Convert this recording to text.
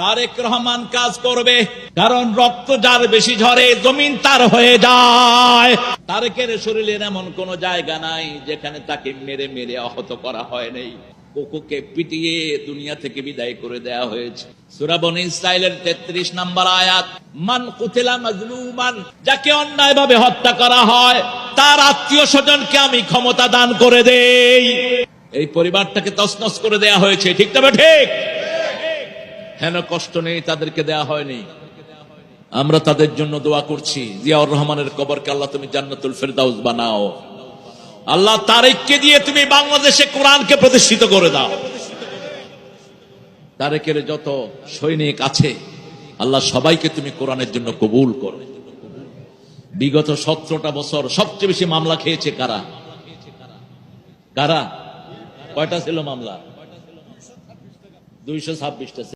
তারেক রহমান কাজ করবে, কারণ রক্ত যার বেশি ঝরে জমিন তার হয়ে যায়। তারেকের শরীরের এমন কোন জায়গা নাই যেখানে তাকে মেরে মেরে আহত করা হয় নাই। কোকোকে পিটিয়ে দুনিয়া থেকে বিদায় করে দেয়া হয়েছে। সূরা বনী ইসরাঈলের 33 নম্বর আয়াত, মান কুতিলা মাজলুমান, যাকে অন্যায়ভাবে হত্যা করা হয় তার আত্মীয় স্বজনকে আমি ক্ষমতা দান করে দেই। এই পরিবারটাকে তছনছ করে দেয়া হয়েছে, ঠিক তবে ঠিক হেন কষ্ট নেই, তাদেরকে দেয়া হয়নি। আমরা তাদের জন্য দোয়া করছি, জিয়াউর রহমানের কবরকে আল্লাহ তুমি জান্নাতুল ফেরদাউস বানাও। আল্লাহ তারেককে দিয়ে তুমি বাংলাদেশে কোরআনকে প্রতিষ্ঠিত করে দাও। তারেকের যত সৈনিক আছে আল্লাহ সবাইকে তুমি কোরআনের জন্য কবুল করো। বিগত 17টা বছর সবচেয়ে বেশি মামলা খেয়েছে কারা? কারা? কয়টা ছিল মামলা? 226টা।